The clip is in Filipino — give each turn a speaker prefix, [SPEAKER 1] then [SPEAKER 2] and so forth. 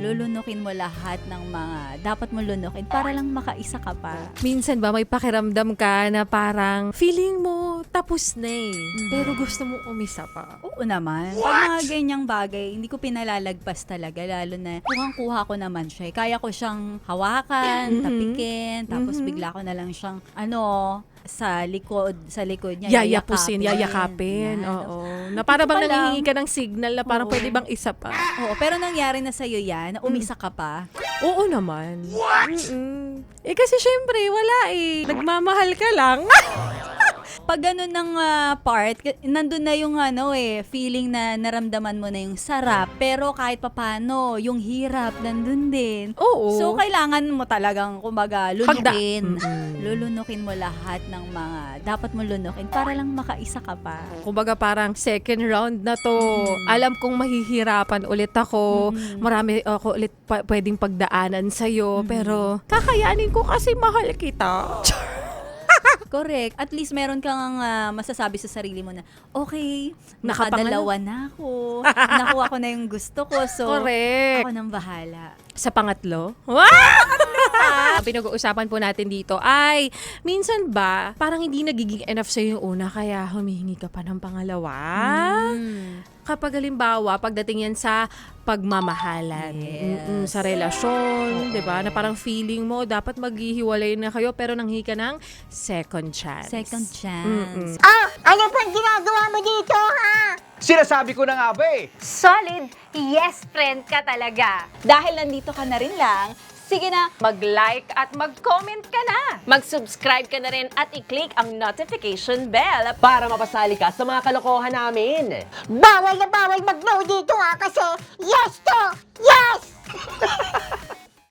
[SPEAKER 1] lulunukin mo lahat ng mga dapat mo lunukin para lang makaisa ka pa.
[SPEAKER 2] Minsan ba may pakiramdam ka na parang feeling mo tapos na eh, pero gusto mong umisa pa?
[SPEAKER 1] Oo naman. Pag mga ganyang bagay, hindi ko pinalalagpas talaga. Lalo na kuhang-kuha ko naman siya. Kaya ko siyang hawakan, tapikin, tapos bigla ko na lang siyang, sa likod niya,
[SPEAKER 2] Yayapusin, yayakapin.
[SPEAKER 1] Yan.
[SPEAKER 2] Oo. Na para
[SPEAKER 1] Dito
[SPEAKER 2] bang
[SPEAKER 1] pa lang.
[SPEAKER 2] nangihingi ka ng signal na parang
[SPEAKER 1] Oo.
[SPEAKER 2] pwede bang isa pa?
[SPEAKER 1] Oo, pero nangyari na sa'yo yan, na umisa ka pa.
[SPEAKER 2] Oo naman. Eh kasi syempre, wala eh. Nagmamahal ka lang.
[SPEAKER 1] Pag ganun ng part, nandun na yung feeling na naramdaman mo na yung sarap, pero kahit papano, yung hirap nandun din.
[SPEAKER 2] Oo.
[SPEAKER 1] So, kailangan mo talagang, kumbaga, lunukin.
[SPEAKER 2] Mm-mm.
[SPEAKER 1] Lulunukin mo lahat ng mga dapat mo lunukin para lang makaisa ka pa.
[SPEAKER 2] Kumbaga parang second round na to. Alam kong mahihirapan ulit ako. Marami ako ulit pwedeng pagdaanan sa'yo. Pero kakayanin ko kasi mahal kita.
[SPEAKER 1] Correct. At least meron kang masasabi sa sarili mo na, okay,
[SPEAKER 2] Nakapangalawa.
[SPEAKER 1] nakadalawa na ako. Nakuha ko na yung gusto ko. So,
[SPEAKER 2] Correct.
[SPEAKER 1] ako nang bahala.
[SPEAKER 2] Sa pangatlo? Pinag-uusapan po natin dito ay, minsan ba, parang hindi nagiging enough sa'yo yung una, kaya humihingi ka pa ng pangalawa? Kapag halimbawa, pagdating yan sa pagmamahalan,
[SPEAKER 1] Yes.
[SPEAKER 2] sa relasyon, di ba? Na parang feeling mo, dapat maghihiwalay na kayo, pero nanghi ka ng second chance.
[SPEAKER 1] Second chance.
[SPEAKER 3] Ano bang ginagawa mo dito, ha?
[SPEAKER 4] Sinasabi ko na nga ba eh.
[SPEAKER 5] Solid yes friend ka talaga.
[SPEAKER 1] Dahil nandito ka na rin lang, sige na,
[SPEAKER 5] Mag-like at mag-comment ka na. Mag-subscribe ka na rin at i-click ang notification bell.
[SPEAKER 6] Para mapasali ka sa mga kalokohan namin.
[SPEAKER 3] Bawal na bawal mag-no dito, ha? Kasi yes to yes!